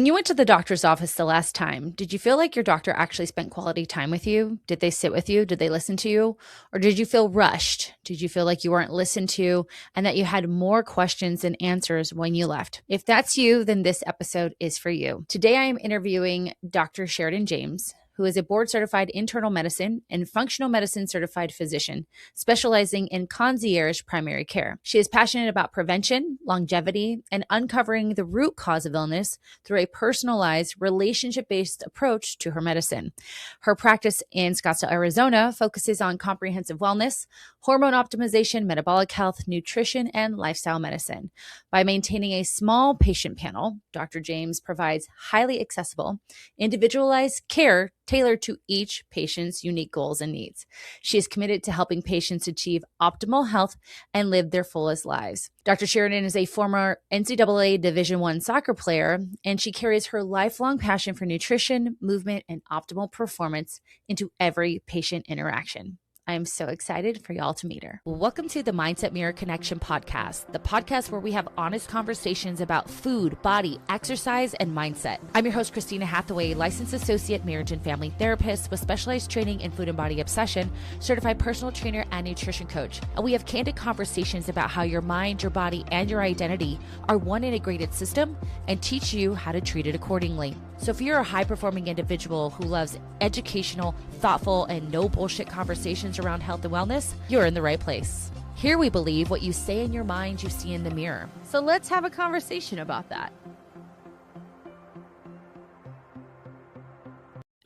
When you went to the doctor's office the last time, did you feel like your doctor actually spent quality time with you? Did they sit with you? Did they listen to you? Or did you feel rushed? Did you feel like you weren't listened to and that you had more questions than answers when you left? If that's you, then this episode is for you. Today, I am interviewing Dr. Sheridan James, who is a board-certified internal medicine and functional medicine certified physician, specializing in concierge primary care. She is passionate about prevention, longevity, and uncovering the root cause of illness through a personalized, relationship-based approach to her medicine. Her practice in Scottsdale, Arizona focuses on comprehensive wellness, hormone optimization, metabolic health, nutrition, and lifestyle medicine. By maintaining a small patient panel, Dr. James provides highly accessible, individualized care tailored to each patient's unique goals and needs. She is committed to helping patients achieve optimal health and live their fullest lives. Dr. Sheridan is a former NCAA Division I soccer player, and she carries her lifelong passion for nutrition, movement, and optimal performance into every patient interaction. I am so excited for y'all to meet her. Welcome to the Mindset Mirror Connection podcast, the podcast where we have honest conversations about food, body, exercise, and mindset. I'm your host, Christina Hathaway, licensed associate marriage and family therapist with specialized training in food and body obsession, certified personal trainer and nutrition coach. And we have candid conversations about how your mind, your body, and your identity are one integrated system and teach you how to treat it accordingly. So if you're a high-performing individual who loves educational, thoughtful, and no bullshit conversations around health and wellness, you're in the right place. Here we believe what you say in your mind, you see in the mirror. So let's have a conversation about that.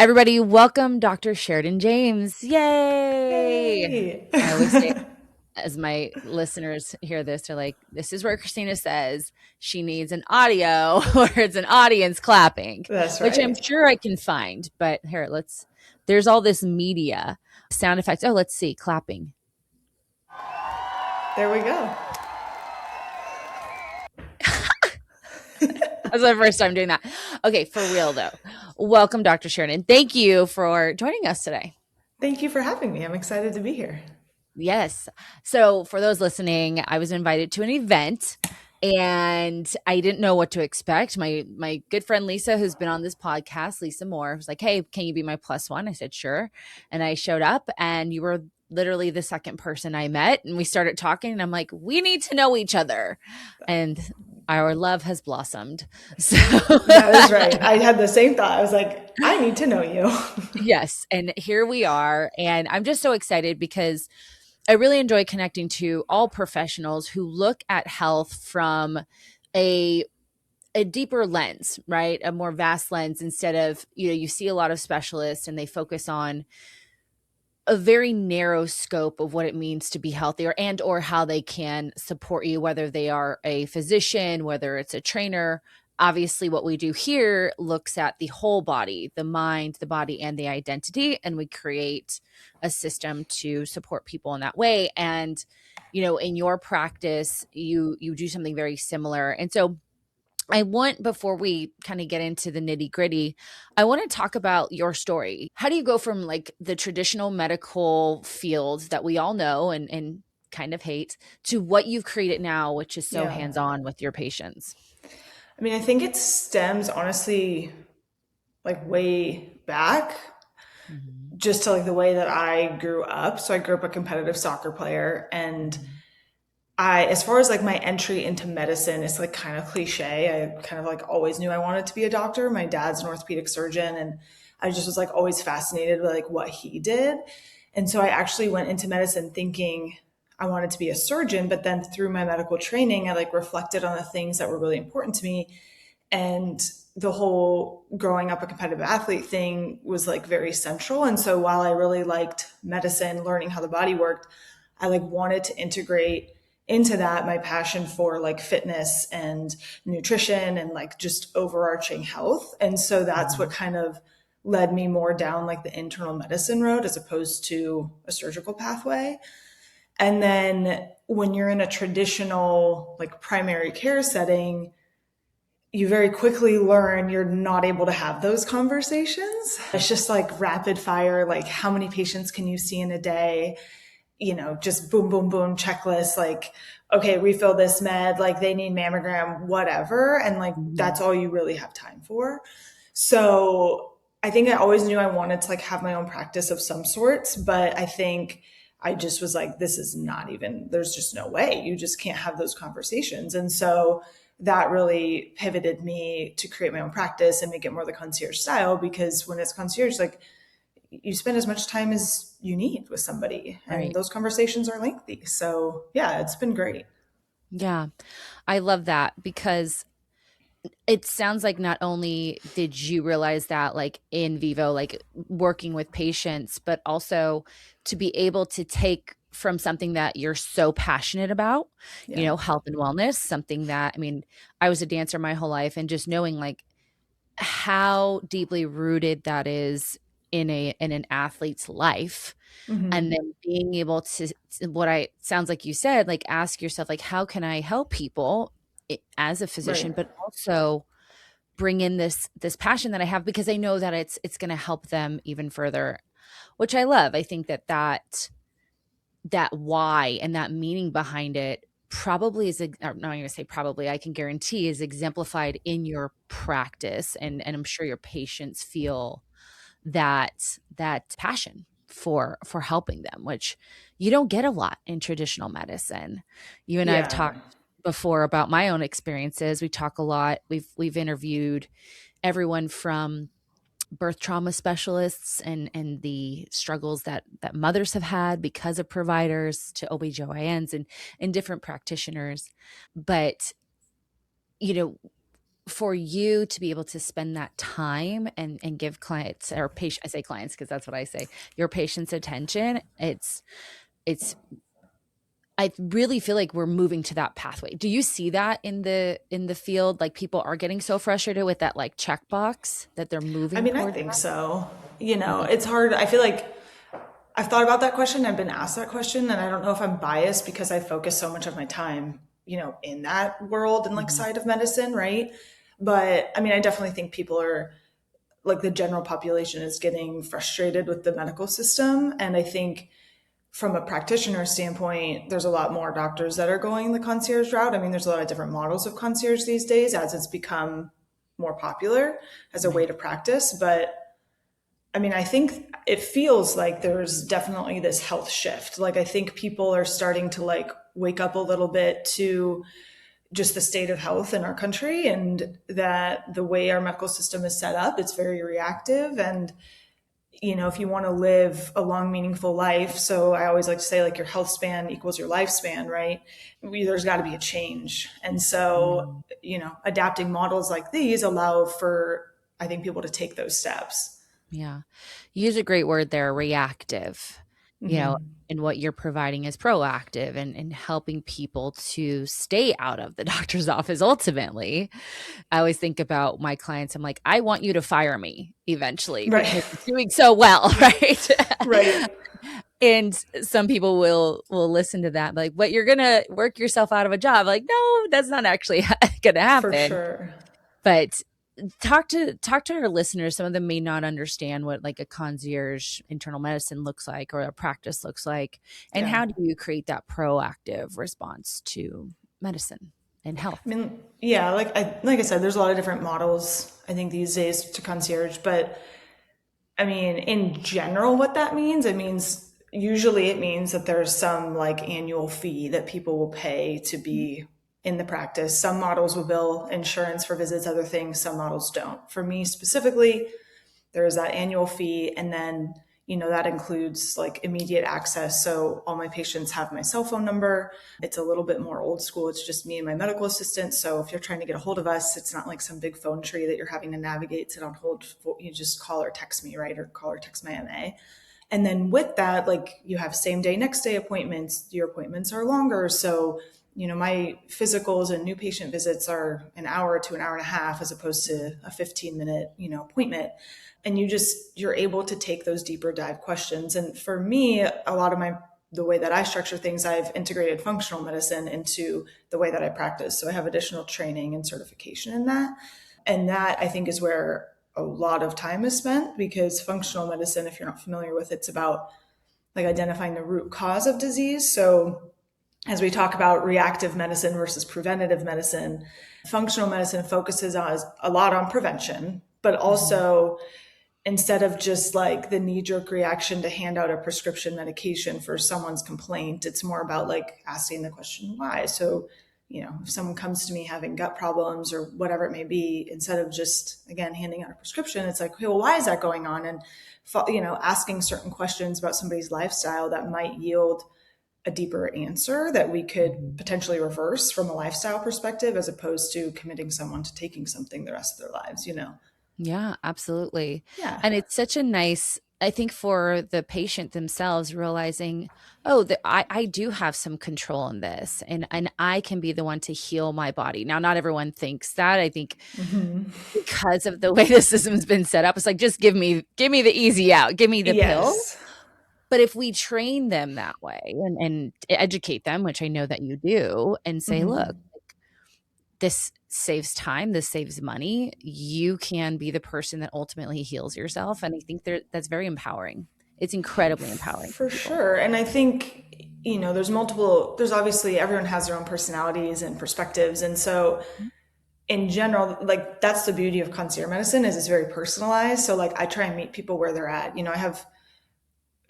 Everybody, welcome Dr. Sheridan James. Yay! Hey. I always say, as my listeners hear this, they're like, this is where Christina says she needs an audio or it's an audience clapping. That's Which I'm right. sure I can find. But here, there's all this media sound effects. Oh, let's see, clapping. There we go. That's my first time doing that. Okay, for real though. Welcome, Dr. Sheridan. Thank you for joining us today. Thank you for having me. I'm excited to be here. Yes. So for those listening, I was invited to an event and I didn't know what to expect. My good friend Lisa, who's been on this podcast, Lisa Moore, was like, "Hey, can you be my plus one?" I said, "Sure." And I showed up and you were literally the second person I met and we started talking and I'm like, "We need to know each other." And our love has blossomed. So That is right. I had the same thought. I was like, I need to know you. yes, and here we are. And I'm just so excited because I really enjoy connecting to all professionals who look at health from a deeper lens, right? A more vast lens instead of, you see a lot of specialists and they focus on a very narrow scope of what it means to be healthy or how they can support you, whether they are a physician, whether it's a trainer. Obviously, what we do here looks at the whole body, the mind, the body, and the identity, and we create a system to support people in that way. And, in your practice, you do something very similar. And so before we kind of get into the nitty gritty, I want to talk about your story. How do you go from like the traditional medical fields that we all know and kind of hate to what you've created now, which is so Yeah. hands-on with your patients? I mean, I think it stems honestly like way back Mhm. just to like the way that I grew up. So I grew up a competitive soccer player and as far as like my entry into medicine, it's like kind of cliche. I kind of like always knew I wanted to be a doctor. My dad's an orthopedic surgeon and I just was like always fascinated with like what he did. And so I actually went into medicine thinking I wanted to be a surgeon, but then through my medical training, I like reflected on the things that were really important to me. And the whole growing up a competitive athlete thing was like very central. And so while I really liked medicine, learning how the body worked, I like wanted to integrate into that my passion for like fitness and nutrition and like just overarching health. And so that's what Mhm. kind of led me more down like the internal medicine road as opposed to a surgical pathway. And then when you're in a traditional like primary care setting, you very quickly learn you're not able to have those conversations. It's just like rapid fire, like how many patients can you see in a day? Just boom, boom, boom, checklist, like, okay, refill this med, like they need mammogram, whatever. And like Mhm. that's all you really have time for. So I think I always knew I wanted to like have my own practice of some sorts, but I think I just was like, this is not even, there's just no way. You just can't have those conversations. And so that really pivoted me to create my own practice and make it more the concierge style, because when it's concierge, like you spend as much time as you need with somebody and Right. those conversations are lengthy. So yeah, it's been great. Yeah. I love that because it sounds like not only did you realize that like in vivo, like working with patients, but also to be able to take from something that you're so passionate about, Yeah. health and wellness, something that, I mean, I was a dancer my whole life and just knowing like how deeply rooted that is in an athlete's life, and Hmm. then being able to what I sounds like you said, like ask yourself like how can I help people as a Right. physician, but also bring in this passion that I have because I know that it's going to help them even further, which I love. I think that why and that meaning behind it probably is, I'm not going to say probably, I can guarantee is exemplified in your practice, and I'm sure your patients feel that passion for helping them, which you don't get a lot in traditional medicine. You and I have Yeah. talked before about my own experiences. We talk a lot. We've interviewed everyone from birth trauma specialists and the struggles that mothers have had because of providers to OBGYNs and different practitioners. But, you know, for you to be able to spend that time and give clients or patient, I say clients because that's what I say, your patients attention, it's I really feel like we're moving to that pathway. Do you see that in the field? Like people are getting so frustrated with that like checkbox that they're I moving mean, I towards think that? so. You know, Mhm. it's hard. I feel like I've thought about that question. I've been asked that question, and I don't know if I'm biased because I focus so much of my time, in that world and like Mhm. side of medicine, right? But I mean, I definitely think people are like the general population is getting frustrated with the medical system. And I think from a practitioner standpoint, there's a lot more doctors that are going the concierge route. I mean, there's a lot of different models of concierge these days as it's become more popular as a way Right. to practice. But I mean, I think it feels like there's definitely this health shift. Like, I think people are starting to like wake up a little bit to just the state of health in our country and that the way our medical system is set up, it's very reactive. And if you want to live a long, meaningful life, so I always like to say, like, your health span equals your lifespan, right? There's got to be a change. And so, Mhm. adapting models like these allow for, I think, people to take those steps. Yeah. You use a great word there, reactive, you know, Hmm. and what you're providing is proactive and helping people to stay out of the doctor's office ultimately. I always think about my clients. I'm like, I want you to fire me eventually Right. because you're doing so well, right? Right. And some people will listen to that, like, but you're gonna work yourself out of a job. Like, no, that's not actually gonna For happen. sure. But talk to our listeners. Some of them may not understand what like a concierge internal medicine looks like or a practice looks like. And Yeah. how do you create that proactive response to medicine and health? I mean, yeah, like I said, there's a lot of different models, I think, these days to concierge, but I mean, in general, what that means, usually it means that there's some like annual fee that people will pay to be in the practice. Some models will bill insurance for visits, other things, some models don't. For me specifically, there is that annual fee, and then that includes like immediate access. So all my patients have my cell phone number. It's a little bit more old school. It's just me and my medical assistant. So if you're trying to get a hold of us, it's not like some big phone tree that you're having to navigate, sit on hold for. You just call or text me, right? Or call or text my MA. And then with that, like, you have same day, next day appointments. Your appointments are longer. So my physicals and new patient visits are an hour to an hour and a half as opposed to a 15-minute appointment. And you're able to take those deeper dive questions. And for me, a lot of the way that I structure things, I've integrated functional medicine into the way that I practice. So I have additional training and certification in that. And that, I think, is where a lot of time is spent, because functional medicine, if you're not familiar with, it's about like identifying the root cause of disease. So as we talk about reactive medicine versus preventative medicine, functional medicine focuses on a lot on prevention, but Mhm. also instead of just like the knee jerk reaction to hand out a prescription medication for someone's complaint, it's more about like asking the question why. So, if someone comes to me having gut problems or whatever it may be, instead of just, again, handing out a prescription, it's like, okay, well, why is that going on? And, asking certain questions about somebody's lifestyle that might yield a deeper answer that we could Mhm. potentially reverse from a lifestyle perspective, as opposed to committing someone to taking something the rest of their lives. Yeah, absolutely. Yeah. And it's such a nice, I think for the patient themselves realizing, oh, I do have some control in this and I can be the one to heal my body. Now, not everyone thinks that. I think Hmm. because of the way the system's been set up, it's like, just give me the easy out, give me the pill. Yes. But if we train them that way and educate them, which I know that you do, and say, look, Hmm. this saves time, this saves money. You can be the person that ultimately heals yourself. And I think that's very empowering. It's incredibly empowering for For people. sure. And I think, there's obviously everyone has their own personalities and perspectives. And so, in general, like that's the beauty of concierge medicine is it's very personalized. So, like, I try and meet people where they're at. I have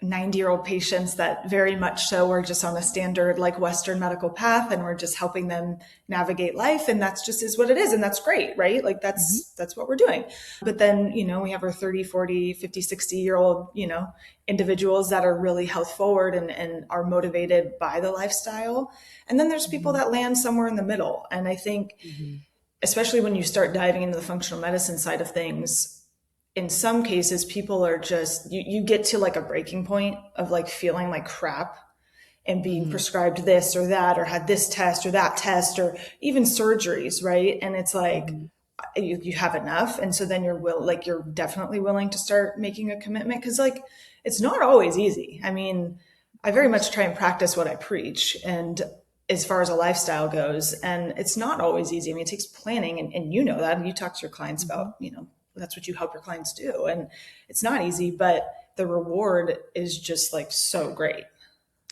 90-year-old patients that very much so are just on a standard like Western medical path, and we're just helping them navigate life, and that's just is what it is, and that's great, right? Like Mhm, that's what we're doing. But then, we have our 30, 40, 50, 60-year-old, individuals that are really health forward and are motivated by the lifestyle. And then there's people mhm, that land somewhere in the middle. And I think, mhm, especially when you start diving into the functional medicine side of things, in some cases people are just you get to like a breaking point of like feeling like crap and being mhm, prescribed this or that or had this test or that test or even surgeries, right? And it's like mhm, you have enough, and so then you're definitely willing to start making a commitment, because like it's not always easy. I mean, I of very course. much try and practice what I preach, and as far as a lifestyle goes, and it's not always easy. I mean, it takes planning, and you know that, and you talk to your clients Mhm. about, that's what you help your clients do, and it's not easy, but the reward is just like so great.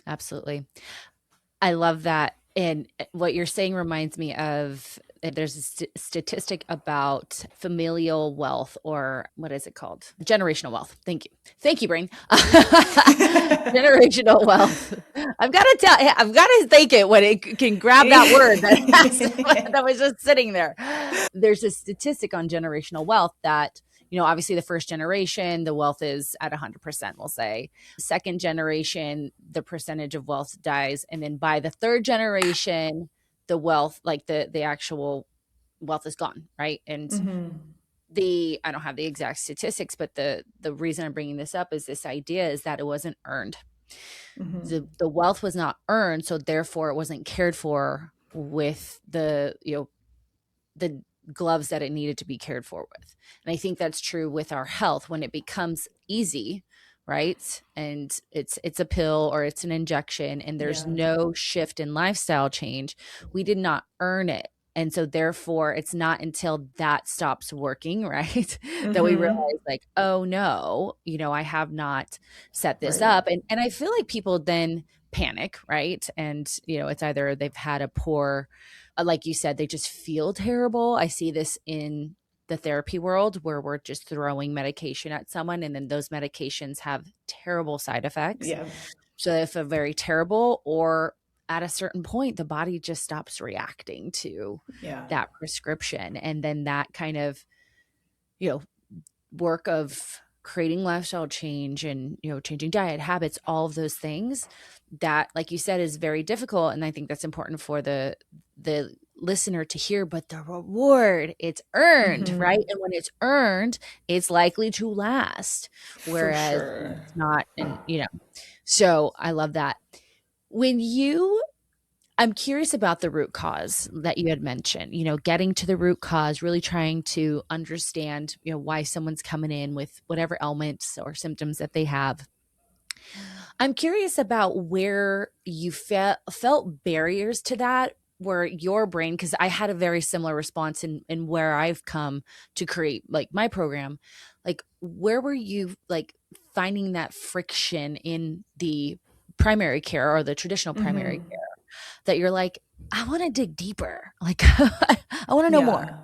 Absolutely. I love that. And what you're saying reminds me of there's a statistic about familial wealth, or what is it called? Generational wealth. Thank you. Thank you, brain. Generational wealth. I've got to think it when it can grab that word that was just sitting there. There's a statistic on generational wealth that, obviously the first generation, the wealth is at 100%, we'll say. Second generation, the percentage of wealth dies. And then by the third generation, the wealth, like the actual wealth is gone, right? And Hmm. I don't have the exact statistics, but the reason I'm bringing this up is this idea is that it wasn't earned. Hmm. The wealth was not earned, so therefore it wasn't cared for with the gloves that it needed to be cared for with. And I think that's true with our health when it becomes easy, right? And it's a pill or it's an injection and there's Yeah. no shift in lifestyle change. We did not earn it. And so therefore it's not until that stops working, right? That we Hmm. realize like, oh no, I have not set this Right. up. And I feel like people then panic, right? And it's either they've had a poor like you said, they just feel terrible. I see this in the therapy world where we're just throwing medication at someone and then those medications have terrible side effects. Yeah. So they feel very terrible, or at a certain point, the body just stops reacting to Yeah. that prescription. And then that kind of, you know, work of creating lifestyle change and changing diet habits, all of those things that, like you said, is very difficult. And I think that's important for the listener to hear. But the reward, it's earned, right? Hmm. And when it's earned, it's likely to last, For whereas sure. it's not. And so I love that. When you I'm curious about the root cause that you had mentioned, getting to the root cause, really trying to understand, why someone's coming in with whatever ailments or symptoms that they have. I'm curious about where you felt barriers to that, where your brain, because I had a very similar response in where I've come to create like my program. Like, where were you like finding that friction in the primary care or the traditional primary Hmm. care? that you're like, I want to dig deeper. Like, I want to know more. Yeah.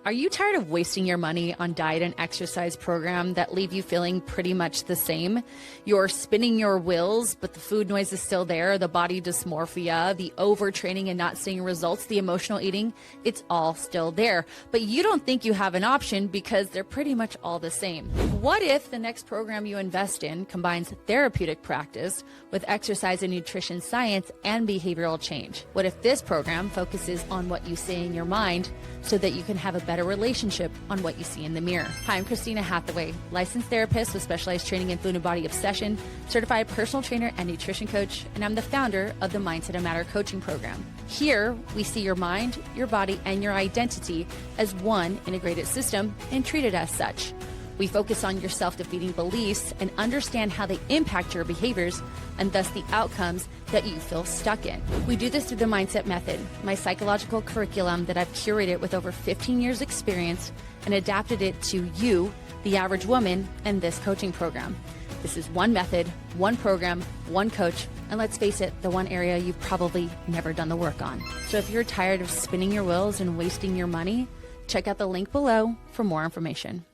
Are you tired of wasting your money on diet and exercise program that leave you feeling pretty much the same? You're spinning your wheels, but the food noise is still there, the body dysmorphia, the overtraining and not seeing results, the emotional eating, it's all still there. But you don't think you have an option because they're pretty much all the same. What if the next program you invest in combines therapeutic practice with exercise and nutrition science and behavioral change? What if this program focuses on what you say in your mind so that you can have a better relationship on what you see in the mirror? Hi, I'm Christina Hathaway, licensed therapist with specialized training in food and body obsession, certified personal trainer and nutrition coach, and I'm the founder of the Mindset and Matter coaching program. Here, we see your mind, your body, and your identity as one integrated system and treat it as such. We focus on your self-defeating beliefs and understand how they impact your behaviors and thus the outcomes that you feel stuck in. We do this through the Mindset Method, my psychological curriculum that I've curated with over 15 years experience and adapted it to you, the average woman, and this coaching program. This is one method, one program, one coach, and let's face it, the one area you've probably never done the work on. So if you're tired of spinning your wheels and wasting your money, check out the link below for more information.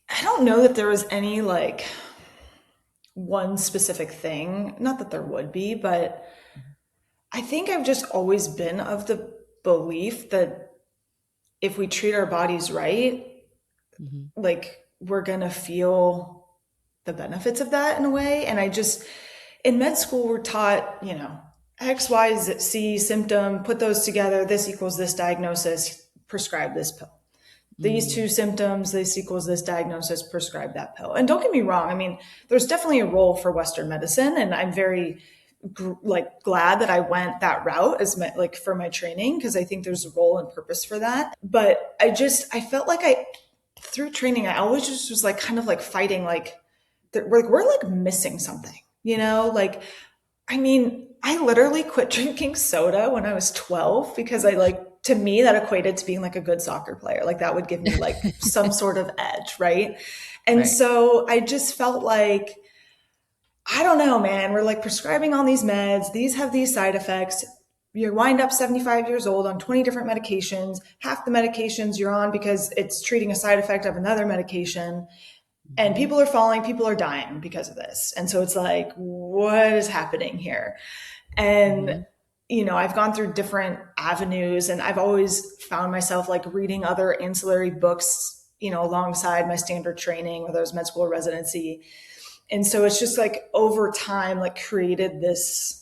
I don't know that there was any like one specific thing. Not that there would be, but I think I've just always been of the belief that if we treat our bodies right, like we're gonna feel the benefits of that in a way. And I just, in med school, we're taught, X, Y, Z symptom, put those together. This equals this diagnosis, prescribe this pill. These two symptoms, this equals this diagnosis, prescribe that pill. And don't get me wrong. I mean, there's definitely a role for Western medicine, and I'm very glad that I went that route as for my training, because I think there's a role and purpose for that. But I felt like through training, I always just was like kind of like fighting we're like missing something, I mean, I literally quit drinking soda when I was 12 because to me, that equated to being like a good soccer player. Like that would give me like some sort of edge, right? And Right. So I just felt like, I don't know, man, we're like prescribing all these meds. These have these side effects. You wind up 75 years old on 20 different medications. Half the medications you're on because it's treating a side effect of another medication. And people are falling, people are dying because of this. And so it's like, what is happening here? And I've gone through different avenues, and I've always found myself like reading other ancillary books, alongside my standard training, whether it was med school or residency. And so it's just like over time, like created this,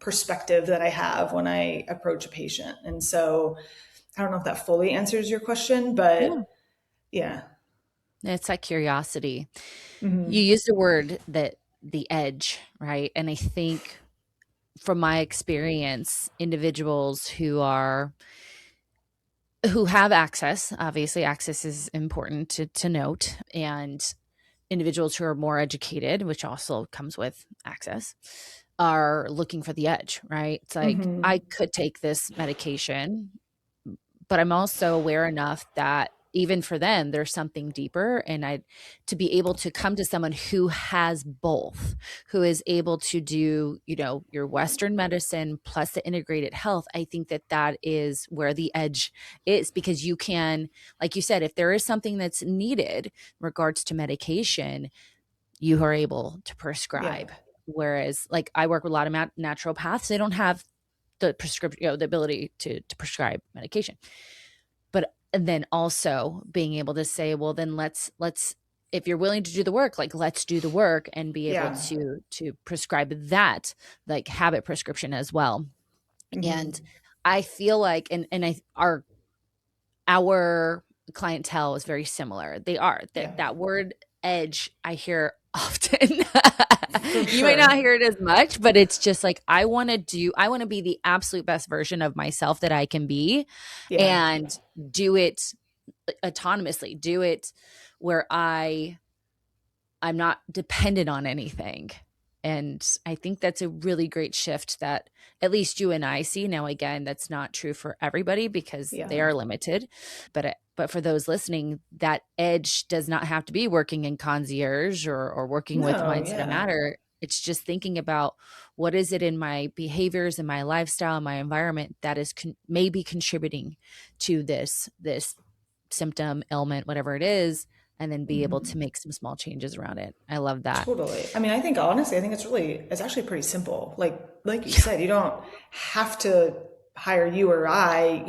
perspective that I have when I approach a patient. And so I don't know if that fully answers your question, but yeah. It's that curiosity. You Mm-hmm. used the word that the edge, right? And I think from my experience, individuals who have access, obviously access is important to note, and individuals who are more educated, which also comes with access, are looking for the edge, right? It's like, I Mm-hmm. could take this medication, but I'm also aware enough that even for them, there's something deeper. And to be able to come to someone who has both, who is able to do, your Western medicine plus the integrated health, I think that is where the edge is, because you can, like you said, if there is something that's needed in regards to medication, you are able to Yeah. prescribe. Whereas like I work with a lot of naturopaths, they don't have the prescription, the ability to prescribe medication. But and then also being able to say, well, then let's if you're willing to do the work, like let's do the work and be able Yeah. to prescribe that, like habit prescription as well. And Mm-hmm. I feel like our clientele is very similar. They are Yeah. that word edge I hear often. For You might not sure. hear it as much, but it's just like I want to be the absolute best version of myself that I can be, Yeah. and do it autonomously, do it where I'm not dependent on anything. And I think that's a really great shift that at least you and I see. Now, again, that's not true for everybody because Yeah. they are limited. But for those listening, that edge does not have to be working in concierge or working with No, Mindset and yeah. Matter. It's just thinking about what is it in my behaviors and my lifestyle, my environment that is maybe contributing to this symptom, ailment, whatever it is, and then be able to make some small changes around it. I love that. Totally. I mean, I think honestly, I think it's actually pretty simple. Like you Yeah. said, you don't have to hire you or I,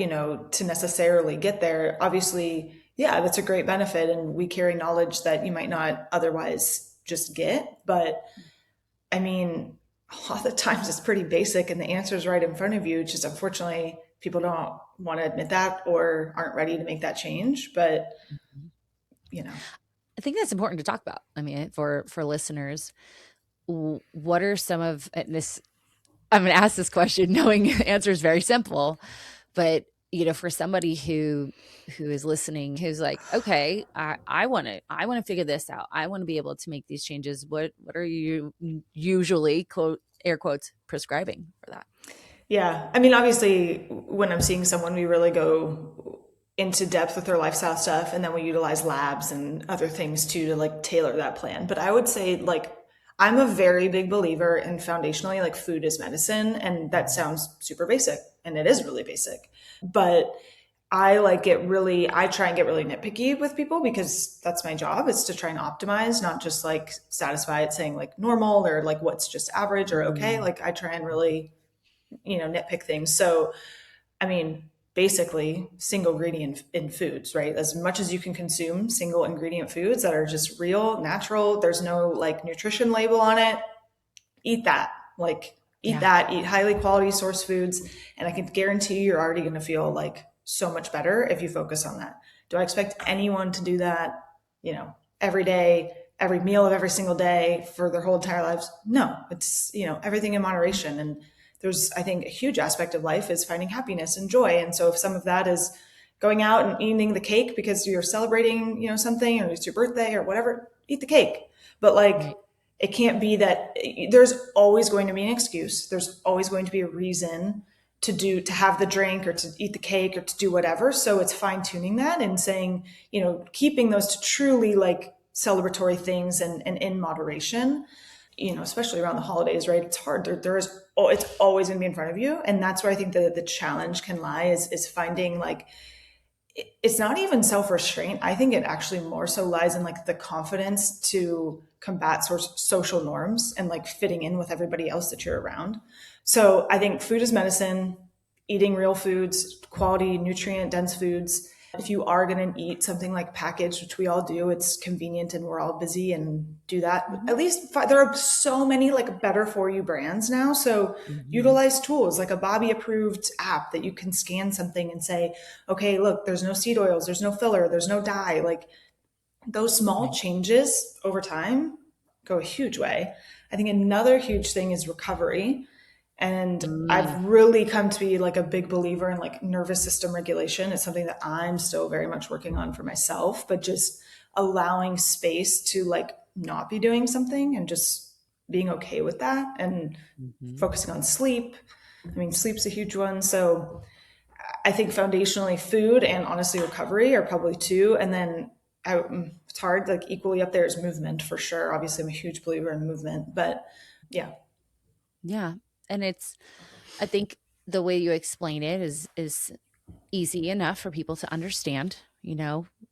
to necessarily get there. Obviously, yeah, that's a great benefit, and we carry knowledge that you might not otherwise just get. But I mean, a lot of the times it's pretty basic, and the answer is right in front of you. Just unfortunately, people don't want to admit that or aren't ready to make that change. But Mhm. you know, I think that's important to talk about. I mean, for listeners, what are some of this? I'm going to ask this question knowing the answer is very simple, but for somebody who is listening, who's like, okay, I want to figure this out. I want to be able to make these changes. What are you usually, quote air quotes, prescribing for that? yeah. I mean, obviously, when I'm seeing someone, we really go into depth with their lifestyle stuff, and then we utilize labs and other things too to like tailor that plan. But I would say, like, I'm a very big believer in foundationally, like, food is medicine, and that sounds super basic, and it is really basic. But I try and get really nitpicky with people because that's my job, is to try and optimize, not just like satisfy it saying like normal or like what's just average or okay. Mm, Like, I try and really, nitpick things. So, I mean, basically single ingredient in foods, right? As much as you can consume single ingredient foods that are just real, natural, there's no like nutrition label on it, eat that. Like, eat yeah. that, eat highly quality source foods. And I can guarantee you're already going to feel like so much better if you focus on that. Do I expect anyone to do that, every day, every meal of every single day for their whole entire lives? No, it's, everything in moderation. And there's, I think, a huge aspect of life is finding happiness and joy. And so if some of that is going out and eating the cake because you're celebrating, something, or it's your birthday or whatever, eat the cake. But like, Right. it can't be that there's always going to be an excuse. There's always going to be a reason to have the drink or to eat the cake or to do whatever. So it's fine tuning that and saying, keeping those to truly like celebratory things and in moderation, especially around the holidays, right? It's hard. It's always going to be in front of you. And that's where I think the challenge can lie is finding like, it's not even self-restraint. I think it actually more so lies in like the confidence to combat social norms and like fitting in with everybody else that you're around. So I think food is medicine, eating real foods, quality nutrient dense foods. If you are going to eat something like packaged, which we all do, it's convenient and we're all busy and do that. Mhm. At least there are so many like better for you brands now. So Mhm. utilize tools like a Bobby approved app that you can scan something and say, okay, look, there's no seed oils, there's no filler, there's no dye. Like, those small Right. changes over time go a huge way. I think another huge thing is recovery. And Mm, I've really come to be like a big believer in like nervous system regulation. It's something that I'm still very much working on for myself, but just allowing space to like not be doing something and just being okay with that and mhm. focusing on sleep. I mean, sleep's a huge one. So I think foundationally food and honestly recovery are probably two. And then it's hard, like equally up there is movement for sure. Obviously, I'm a huge believer in movement, but yeah. Yeah. And I think the way you explain it is easy enough for people to understand,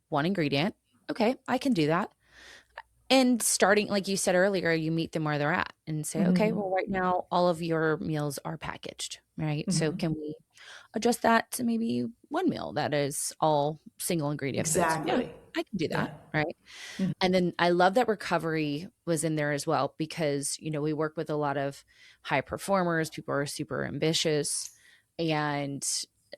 one ingredient. Okay, I can do that. And starting, like you said earlier, you meet them where they're at and say, okay, Hmm. well, right now, all of your meals are packaged, right? So Hmm. can we adjust that to maybe one meal that is all single ingredient foods? Yeah, Exactly. I can do Yeah. that, right? And then I love that recovery was in there as well because, we work with a lot of high performers, people are super ambitious. And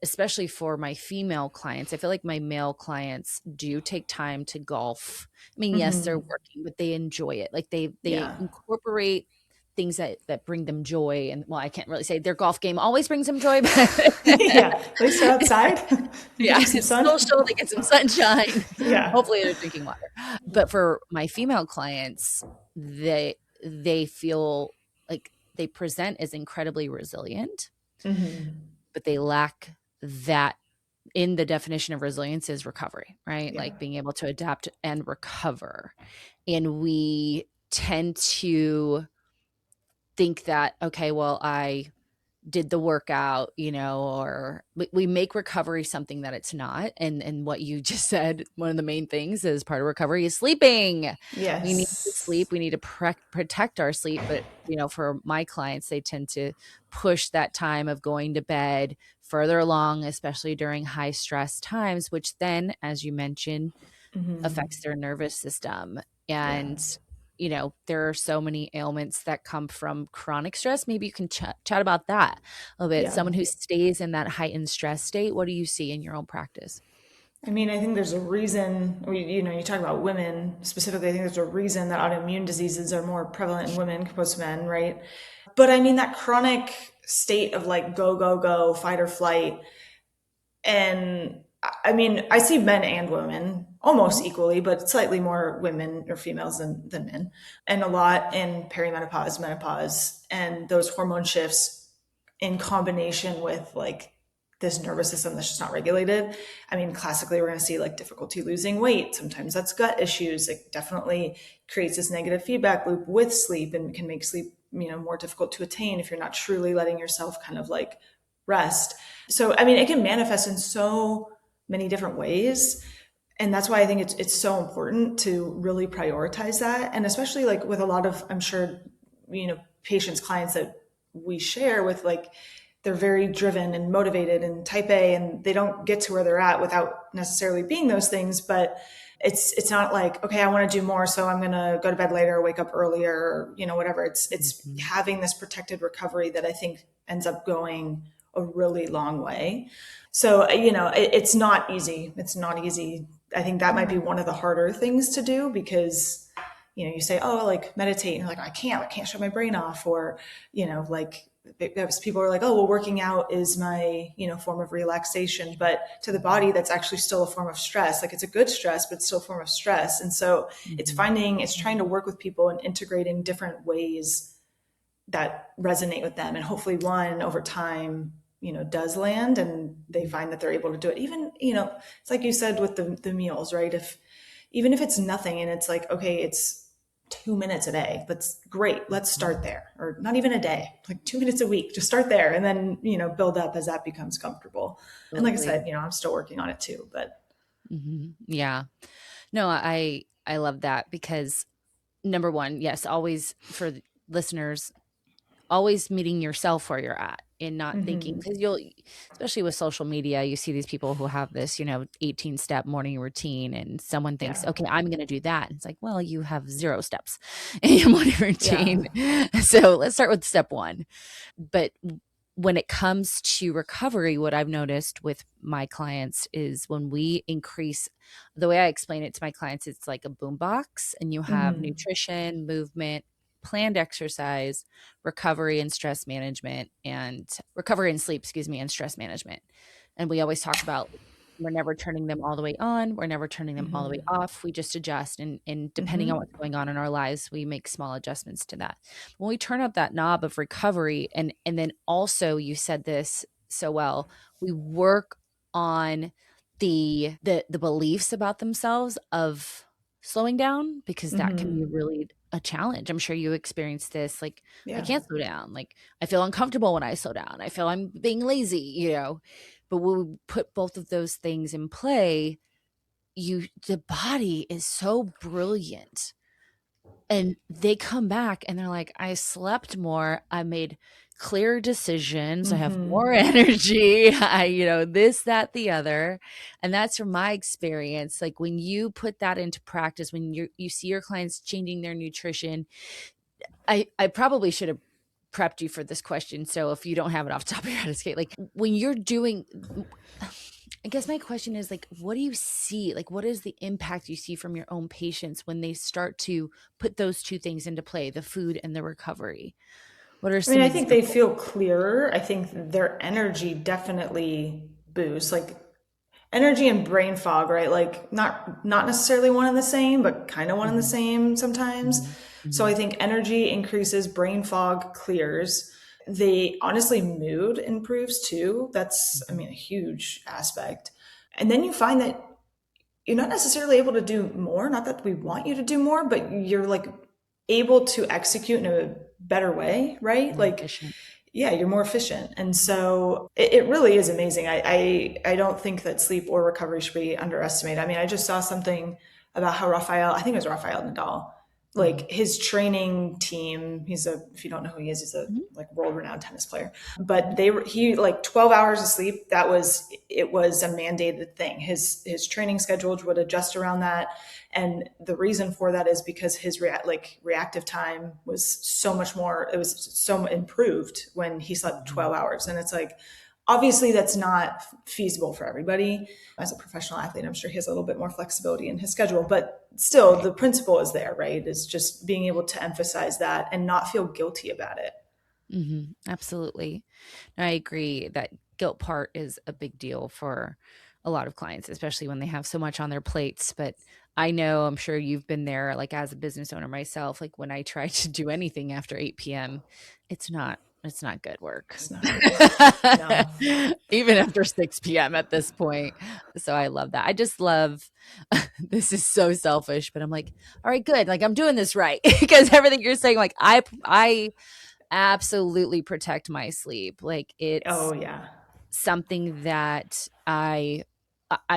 especially for my female clients, I feel like my male clients do take time to golf. I mean, yes, they're Hmm. working, but they enjoy it. Like they Yeah. incorporate things that bring them joy. And well, I can't really say their golf game always brings them joy, but Yeah. At least they're outside yeah, getting some it's sun. social, they get some sunshine. Yeah. Hopefully they're drinking water. But for my female clients, they feel like they present as incredibly resilient, Hmm. but they lack that. In the definition of resilience is recovery, right? Yeah. Like being able to adapt and recover. And we tend to think that, okay, well, I did the workout, or we make recovery something that it's not. And what you just said, one of the main things is part of recovery is sleeping. We need to Yes. sleep. We need to protect our sleep. But, for my clients, they tend to push that time of going to bed further along, especially during high stress times, which then, as you mentioned, affects their nervous system. Yeah. And, there are so many ailments that come from chronic stress. Maybe you can chat about that a little bit. Yeah. Someone who stays in that heightened stress state, what do you see in your own practice? I mean, I think there's a reason, you talk about women specifically. I think there's a reason that autoimmune diseases are more prevalent in women opposed to men, right? But I mean, that chronic state of like go, go, go, fight or flight. And I mean, I see men and women almost Mhm. equally, but slightly more women or females than men, and a lot in perimenopause, menopause, and those hormone shifts in combination with like this nervous system that's just not regulated. I mean, classically, we're going to see like difficulty losing weight. Sometimes that's gut issues. It definitely creates this negative feedback loop with sleep and can make sleep, more difficult to attain if you're not truly letting yourself kind of like rest. So, I mean, it can manifest in so many different ways. And that's why I think it's so important to really prioritize that. And especially like with a lot of, I'm sure, patients, clients that we share with, like, they're very driven and motivated and type A, and they don't get to where they're at without necessarily being those things. But it's not like, okay, I want to do more, so I'm gonna go to bed later, wake up earlier, or, whatever. It's Mhm. having this protected recovery that I think ends up going a really long way. So, it's not easy. It's not easy. I think that might be one of the harder things to do because, you say, oh, like meditate, and you're like, I can't shut my brain off. Or, like, because people are like, oh, well, working out is my, form of relaxation. But to the body, that's actually still a form of stress. Like, it's a good stress, but it's still a form of stress. And so Mhm. it's trying to work with people and integrating different ways that resonate with them. And hopefully one over time, does land and they find that they're able to do it. Even, it's like you said with the meals, right? Even if it's nothing and it's like, okay, it's 2 minutes a day, that's great. Let's start there. Or not even a day, like 2 minutes a week, just start there. And then, build up as that becomes comfortable. And like I Absolutely. said, I'm still working on it too, but Yeah. No, I love that because number one, yes, always for the listeners, always meeting yourself where you're at and not thinking because you'll especially with social media, you see these people who have this, 18-step morning routine and someone thinks, yeah. okay, I'm going to do that. And it's like, well, you have 0 steps in your morning Yeah. routine. So let's start with step 1. But when it comes to recovery, what I've noticed with my clients is when we increase the way I explain it to my clients, it's like a boombox, and you have Mm-hmm. nutrition, movement, planned exercise, recovery and stress management, and recovery and sleep, excuse me, and stress management. And we always talk about we're never turning them all the way on, we're never turning them all the way Mm-hmm. off. We just adjust, and depending on Mm-hmm. what's going on in our lives, we make small adjustments to that. When we turn up that knob of recovery, and then also you said this so well, we work on the beliefs about themselves of slowing down, because that can be Mm-hmm. really a challenge. I'm sure you experienced this, like, I Yeah. can't slow down. Like, I feel uncomfortable when I slow down. I feel I'm being lazy. But when we put both of those things in play, the body is so brilliant, and they come back and they're like, I slept more, I made clearer decisions, I have Mm-hmm. more energy, I, this, that, the other. And that's from my experience. Like, when you put that into practice, when you see your clients changing their nutrition, I probably should have prepped you for this question. So if you don't have it off the top of your head, it's okay. Like, when you're doing, I guess my question is, like, what do you see? Like, what is the impact you see from your own patients when they start to put those two things into play, the food and the recovery? What are I mean, some I think they examples? feel clearer. I think their energy definitely boosts. Like, energy and brain fog, right? Like, not necessarily one and the same, but kind of one and the Mhm, same sometimes. mhm, So I mhm, think energy increases, brain fog clears. They honestly, mood improves too. That's, I mhm, mean, a huge aspect. And then you find that you're not necessarily able to do more. Not that we want you to do more, but you're like able to execute in a better way, right? More Like, efficient. yeah, you're more efficient. And so it really is amazing. I don't think that sleep or recovery should be underestimated. I mean, I just saw something about how Rafael, I think it was Rafael Nadal, Hmm. like his training team, if you don't know who he is, he's a Hmm. like world renowned tennis player, but he like 12 hours of sleep. It was a mandated thing. His training schedule would adjust around that. And the reason for that is because his reactive time was so much more, it was so improved when he slept Hmm. 12 hours. And it's like, obviously that's not feasible for everybody. As a professional athlete, I'm sure he has a little bit more flexibility in his schedule, but still Right. the principle is there, right? Is just being able to emphasize that and not feel guilty about it. Absolutely. I agree that guilt part is a big deal for a lot of clients, especially when they have so much on their plates. But I know, I'm sure you've been there, like as a business owner myself, like when I try to do anything after 8 p.m., it's not good work. It's not good. No. Even after 6 p.m. at this point. So I love that. I just love this is so selfish, but I'm like, all right, good. Like I'm doing this right. Because everything you're saying, like I absolutely protect my sleep. Like Oh it's yeah. something that I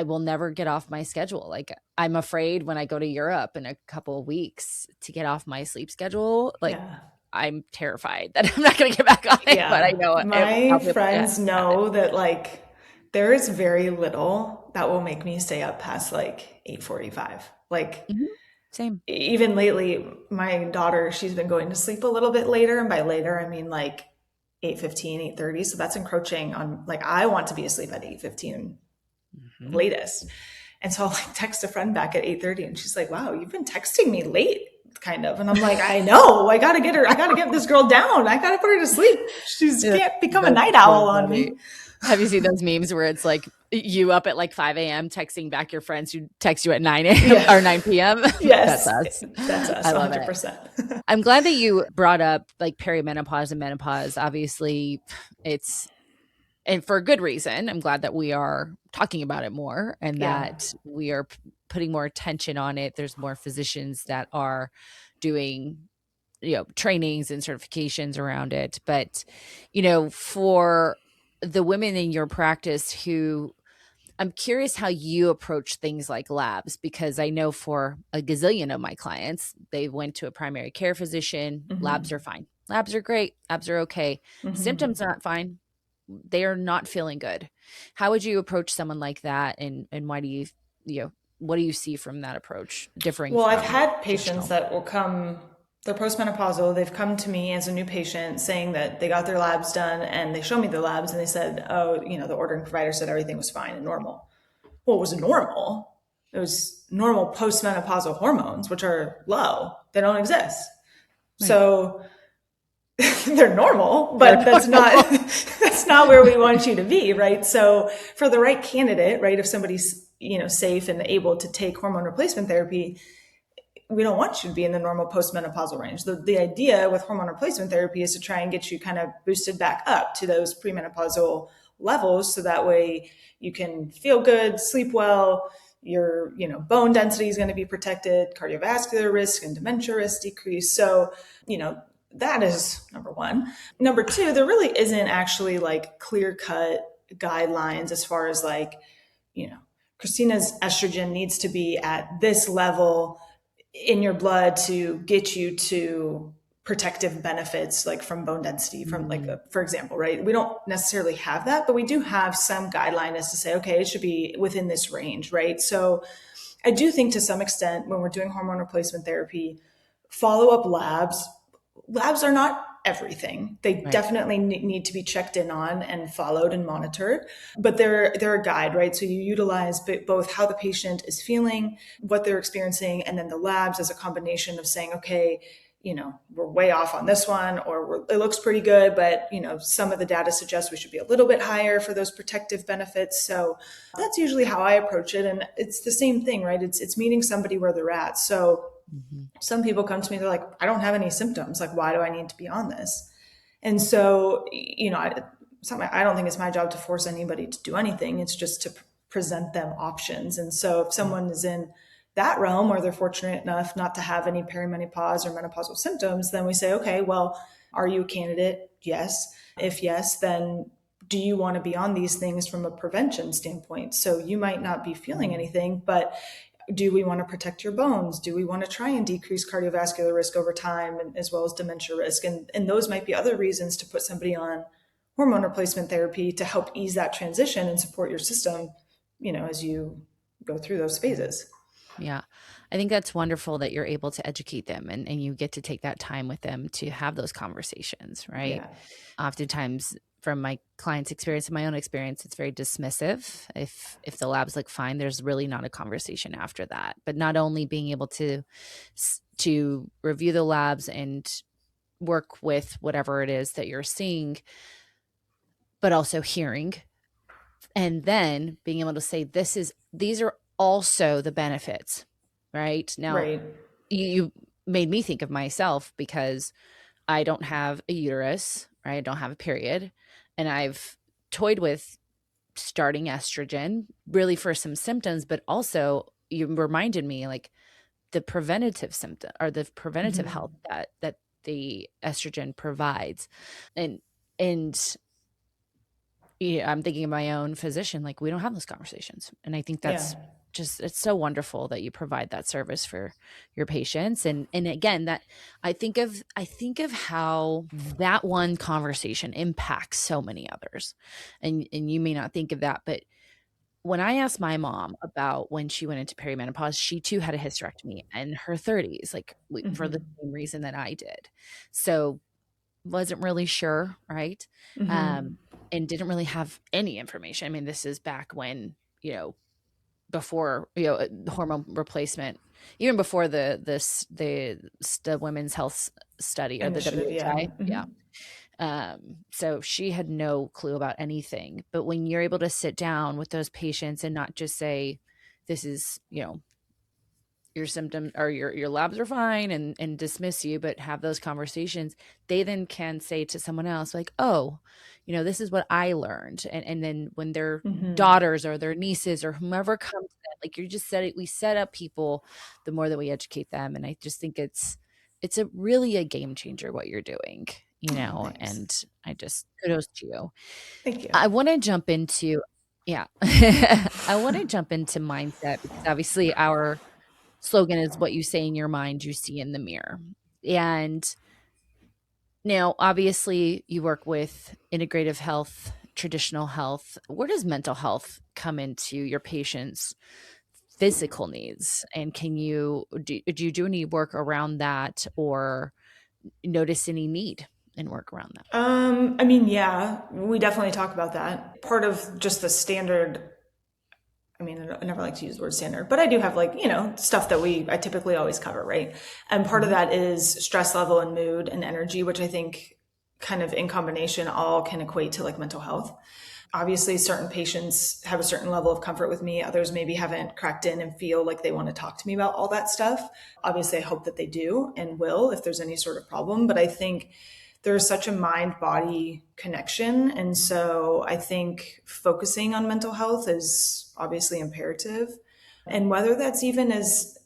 will never get off my schedule. Like I'm afraid when I go to Europe in a couple of weeks to get off my sleep schedule. Like Yeah. I'm terrified that I'm not going to get back on it, but I Yeah. know My I'll be able to friends have it. know that like there is very little that will make me stay up past like 8:45. Like Mhm. Same. even lately, my daughter, she's been going to sleep a little bit later. And by later, I mean like 8:15, 8:30. So that's encroaching on like I want to be asleep at 8:15 Hmm. latest. And so I'll like text a friend back at 8:30 and she's like, wow, you've been texting me late kind of. And I'm like, I know, I gotta get this girl down. I gotta put her to sleep. She's Yeah, can't become a that's night so owl on funny. me. Have you seen those memes where it's like you up at like 5 a.m. texting back your friends who text you at 9 a.m. Yeah. or 9 p.m.? That's Yes. us. That's us I love it. 100%. I'm glad that you brought up like perimenopause and menopause. Obviously, it's and for a good reason. I'm glad that we are talking about it more and Yeah. that we are putting more attention on it. There's more physicians that are doing trainings and certifications around it. But for the women in your practice who I'm curious how you approach things like labs, because I know for a gazillion of my clients, they went to a primary care physician. Labs are Hmm. fine. Labs are great. Labs are okay. Hmm. Symptoms not fine. They are not feeling good. How would you approach someone like that? And why do what do you see from that approach differing Well, I've from had patients traditional? that will come, they're postmenopausal, they've come to me as a new patient saying that they got their labs done and they show me the labs and they said, oh, the ordering provider said everything was fine and normal. Well, it was normal. It was normal postmenopausal hormones, which are low. They don't exist. Right. So they're normal, They're but that's not normal. that's not where we want you to be, right? So for the right candidate, right, if somebody's safe and able to take hormone replacement therapy, we don't want you to be in the normal postmenopausal range. The idea with hormone replacement therapy is to try and get you kind of boosted back up to those premenopausal levels so that way you can feel good, sleep well, your bone density is going to be protected, cardiovascular risk and dementia risk decrease. So, that is number one. Number two, there really isn't actually like clear cut guidelines as far as like, you know, Christina's estrogen needs to be at this level in your blood to get you to protective benefits like from bone density from like Mm, for example, right? We don't necessarily have that, but we do have some guideline as to say, okay, it should be within this range, right? So I do think to some extent when we're doing hormone replacement therapy, follow up labs are not everything. They right. definitely need to be checked in on and followed and monitored, but they're a guide, right? So you utilize both how the patient is feeling, what they're experiencing, and then the labs as a combination of saying, okay, we're way off on this one, or it looks pretty good, but some of the data suggests we should be a little bit higher for those protective benefits. So that's usually how I approach it, and it's the same thing, right? It's meeting somebody where they're at. So Mhm. some people come to me, they're like, I don't have any symptoms. Like, why do I need to be on this? And so, I don't think it's my job to force anybody to do anything. It's just to present them options. And so if Right. someone is in that realm where they're fortunate enough not to have any perimenopause or menopausal symptoms, then we say, okay, well, Are you a candidate? Yes. If yes, then do you want to be on these things from a prevention standpoint? So you might not be feeling anything, but do we want to protect your bones? Do we want to try and decrease cardiovascular risk over time, and as well as dementia risk? And those might be other reasons to put somebody on hormone replacement therapy to help ease that transition and support your system, as you go through those phases. Yeah. I think that's wonderful that you're able to educate them and you get to take that time with them to have those conversations, right? Yeah. Oftentimes from my clients' experience and my own experience, it's very dismissive. If the labs look fine, there's really not a conversation after that. But not only being able to review the labs and work with whatever it is that you're seeing, but also hearing and then being able to say these are also the benefits, right? Now, Right. you made me think of myself because I don't have a uterus, right? I don't have a period, and I've toyed with starting estrogen really for some symptoms, but also you reminded me like the preventative symptom or the preventative Mm-hmm. health that the estrogen provides. And yeah, I'm thinking of my own physician, like we don't have those conversations. And I think Yeah. that's just it's so wonderful that you provide that service for your patients. And again, that I think of how that one conversation impacts so many others. And you may not think of that, but when I asked my mom about when she went into perimenopause, she too had a hysterectomy in her 30s, like for the Mm-hmm. same reason that I did. So wasn't really sure, right? Mm-hmm. Um, and didn't really have any information. I mean, this is back when, before, hormone replacement, even before the women's health study or the Initiative. Yeah. WHI. Yeah. Mm-hmm. So she had no clue about anything. But when you're able to sit down with those patients and not just say, this is, your symptoms or your labs are fine and dismiss you, but have those conversations, they then can say to someone else like, oh, this is what I learned. And then when their Mm-hmm. daughters or their nieces or whomever comes in, like you just said it, we set up people the more that we educate them. And I just think it's a really a game changer what you're doing, Oh, thanks. and I just kudos to you. Thank you. I want to jump into yeah. I want to jump into mindset because obviously our slogan is what you say in your mind, you see in the mirror. And now, obviously, you work with integrative health, traditional health. Where does mental health come into your patients' physical needs? And do you do any work around that or notice any need in work around that? I mean, yeah, we definitely talk about that. Part of just the standard, I mean, I never like to use the word standard, but I do have like, stuff that I typically always cover, right? And part of Mhm. that is stress level and mood and energy, which I think kind of in combination all can equate to like mental health. Obviously, certain patients have a certain level of comfort with me. Others maybe haven't cracked in and feel like they want to talk to me about all that stuff. Obviously, I hope that they do and will if there's any sort of problem. But I think there's such a mind body connection. And so I think focusing on mental health is obviously imperative. And whether that's even as,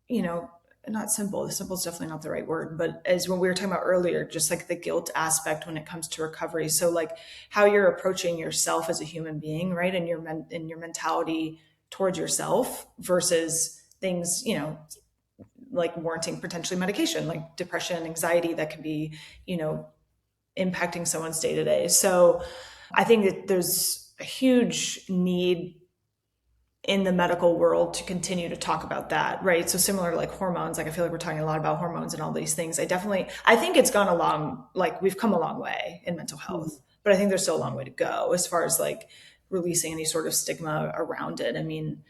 you know, not simple, simple is definitely not the right word, but as when we were talking about earlier, just like the guilt aspect when it comes to recovery. So like how you're approaching yourself as a human being, right? And your mentality towards yourself versus things, like warranting potentially medication, like depression, anxiety that could be, you know, impacting someone's day to day. So I think that there's a huge need in the medical world to continue to talk about that, right? So similar to like hormones, like I feel like we're talking a lot about hormones and all these things. I think it's gone along, like we've come a long way in mental Mhm. health, but I think there's still a long way to go as far as like releasing any sort of stigma around it. I mean,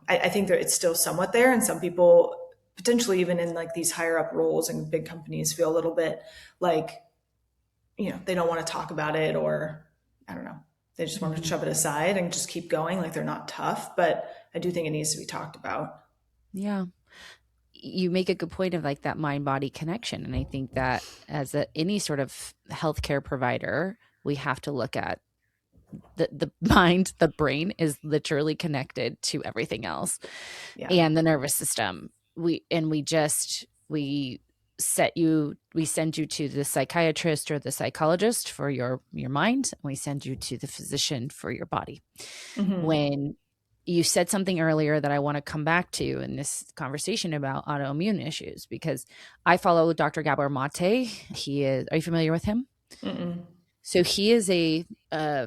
I think that it's still somewhat there, and some people potentially even in like these higher up roles in big companies feel a little bit like, they don't want to talk about it, or I don't know, they just want to Mhm. shove it aside and just keep going like they're not tough. But I do think it needs to be talked about. Yeah. You make a good point of like that mind body connection. And I think that as any sort of healthcare provider, we have to look at the mind, the brain is literally connected to everything else Yeah. and the nervous system. We we send you to the psychiatrist or the psychologist for your mind, and we send you to the physician for your body. Mm-hmm. When you said something earlier that I want to come back to in this conversation about autoimmune issues, because I follow Dr. Gabor Mate. Are you familiar with him? Mm-mm. So he is a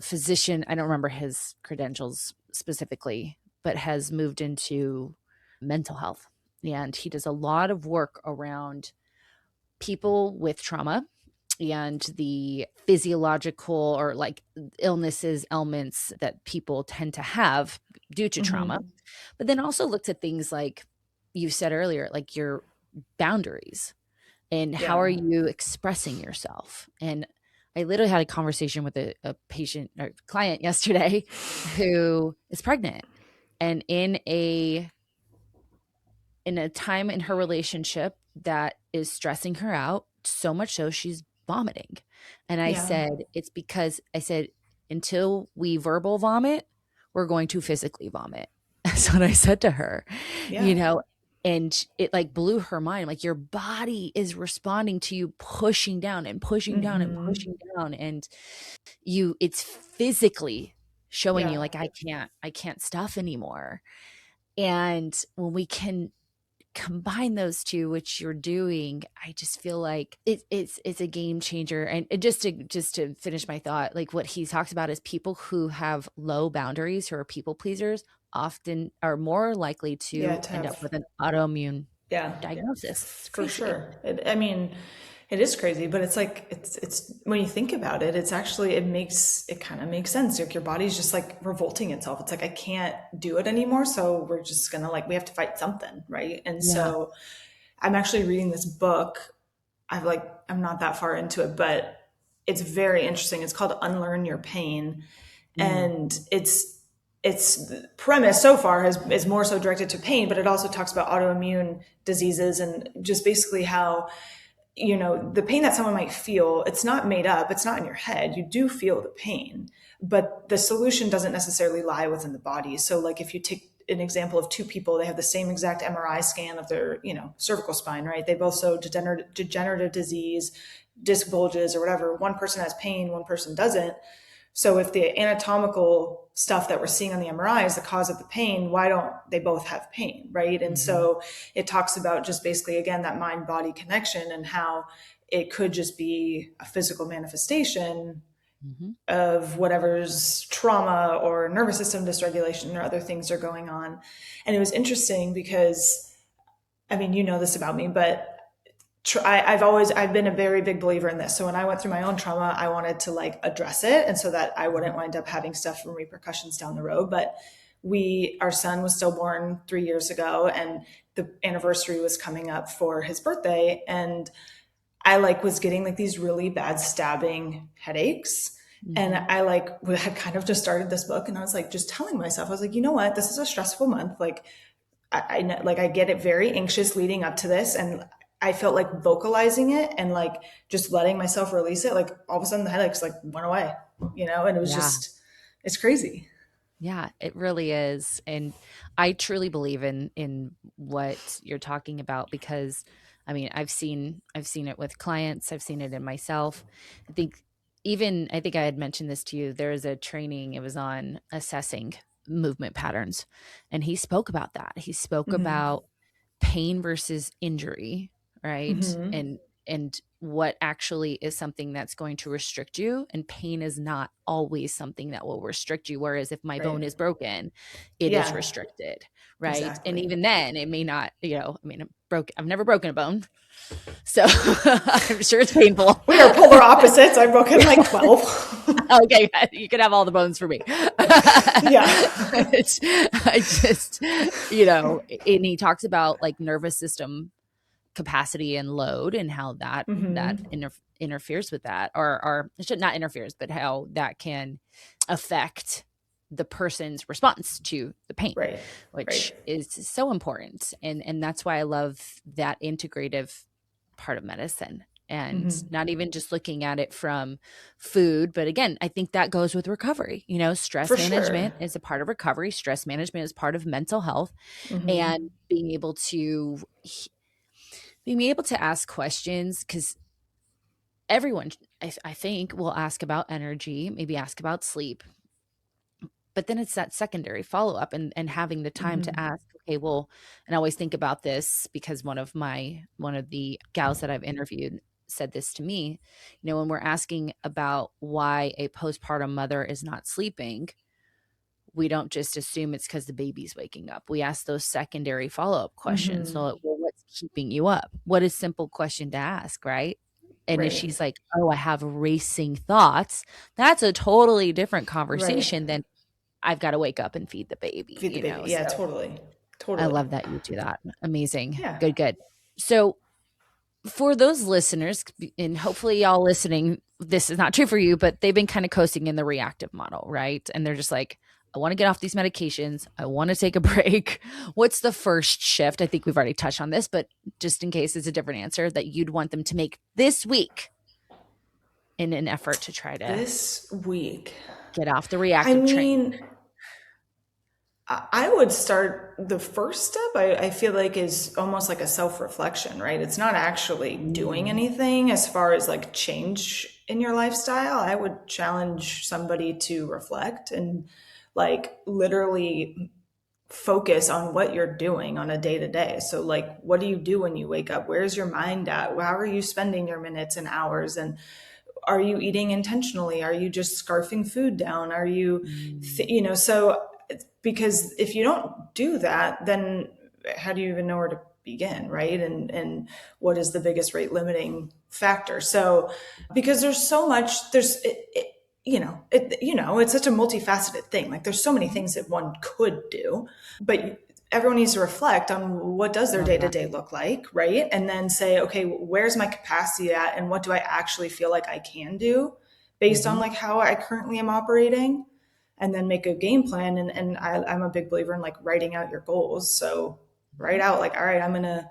physician. I don't remember his credentials specifically, but has moved into mental health. And he does a lot of work around people with trauma and the physiological or like illnesses, ailments that people tend to have due to trauma. Mm-hmm. But then also looks at things like you said earlier, like your boundaries and how are Yeah. you expressing yourself. And I literally had a conversation with a patient or client yesterday who is pregnant and in a time in her relationship that is stressing her out so much so she's vomiting. And I Yeah. said, it's because I said, until we verbal vomit, we're going to physically vomit. That's what I said to her, you Yeah. know, and it like blew her mind. Like your body is responding to you pushing down and pushing down and Mm-hmm. pushing down. And it's physically showing you Yeah. like, I can't stuff anymore. And when we can combine those two, which you're doing, I just feel like it's a game changer. And just to finish my thought, like what he talks about is people who have low boundaries, who are people pleasers, often are more likely Yeah. to To end up have, with an autoimmune yeah, diagnosis. It's for crazy. sure. I mean, it is crazy, but it's like, it's, when you think about it, it's actually, it kind of makes sense. Like your body's just like revolting itself. It's like, I can't do it anymore. So we're just gonna like, we have to fight something. Right. And Yeah. so I'm actually reading this book. I'm not that far into it, but it's very interesting. It's called Unlearn Your Pain. Mm. And its premise so far is more so directed to pain, but it also talks about autoimmune diseases and just basically how, the pain that someone might feel, it's not made up, it's not in your head. You do feel the pain, but the solution doesn't necessarily lie within the body. So like if you take an example of two people, they have the same exact MRI scan of their, cervical spine, right? They both show degenerative disease, disc bulges or whatever. One person has pain, one person doesn't. So if the anatomical stuff that we're seeing on the MRI is the cause of the pain, why don't they both have pain, right? And Hmm. so it talks about just basically, again, that mind body connection and how it could just be a physical manifestation Hmm. of whatever's trauma or nervous system dysregulation or other things are going on. And it was interesting because, I mean, you know this about me, but I've been a very big believer in this. So when I went through my own trauma, I wanted to like address it, and so that I wouldn't wind up having stuff from repercussions down the road. But our son was stillborn 3 years ago, and the anniversary was coming up for his birthday, and I like was getting like these really bad stabbing headaches. And Hmm. I like had kind of just started this book, and I was like just telling myself, I was like, you know what, this is a stressful month. Like I get it very anxious leading up to this, and I felt like vocalizing it and like just letting myself release it. Like all of a sudden the headaches like went away, and it was Yeah. just, it's crazy. Yeah, it really is. And I truly believe in what you're talking about because I mean, I've seen it with clients, I've seen it in myself. I think I think I had mentioned this to you. There was a training, it was on assessing movement patterns. And he spoke about that. He spoke Mm-hmm. about pain versus injury, right? Mm-hmm. And what actually is something that's going to restrict you, and pain is not always something that will restrict you, whereas if my bone Right. is broken, it is Yeah, restricted, right? And exactly. even then it may not, I mean, I've never broken a bone, so I'm sure it's painful. We are polar opposites. I've broken like 12. Okay, you can have all the bones for me. Yeah. But I just, and he talks about like nervous system capacity and load and how that Mm-hmm. interferes with that, or it should not interferes, but how that can affect the person's response to the pain, Right. which Right. is so important. And that's why I love that integrative part of medicine, and Mm-hmm. not even just looking at it from food, but again, I think that goes with recovery. Stress For sure. management is a part of recovery, stress management is part of mental health, Mm-hmm. and being able to being able to ask questions, because everyone, I think, will ask about energy, maybe ask about sleep, but then it's that secondary follow-up, and having the time to Hmm. ask, okay, well, and I always think about this because one of the gals that I've interviewed said this to me, when we're asking about why a postpartum mother is not sleeping, we don't just assume it's because the baby's waking up. We ask those secondary follow-up questions. Hmm. So, well, what's keeping you up? What is simple question to ask, right? And if Right. she's like, oh, I have racing thoughts, that's a totally different Right. conversation than I've got to wake up and feed the Feed the baby. baby. Yeah, So totally. I Totally. love that you do that. Amazing. Yeah. Good, good. So for those listeners, and hopefully y'all listening, this is not true for you, but they've been kind of coasting in the reactive model, right? And they're just like, I want to get off these medications. I want to take a break. What's the first shift? I think we've already touched on this, but just in case it's a different answer that you'd want them to make this week in an effort to try to This week. get off the I reactive train. mean, I would start the first step, I feel like, is almost like a self reflection, right? It's not actually doing Mm. anything as far as like change in your lifestyle. I would challenge somebody to reflect and like literally focus on what you're doing on a day to day. So, like, what do you do when you wake up? Where's your mind at? How are you spending your minutes and hours? And are you eating intentionally? Are you just scarfing food down? Are you, Mm. so because if you don't do that, then how do you even know where to begin, right? And what is the biggest rate limiting factor? So because there's so much, it's such a multifaceted thing. Like there's so many Mhm. things that one could do, but everyone needs to reflect on what does their Love day to that. day look like, right? And then say, okay, where's my capacity at, and what do I actually feel like I can do based on Mhm. like how I currently am operating, and then make a game plan. I'm a big believer in like writing out your goals. So write Mhm. out like, all right, I'm gonna,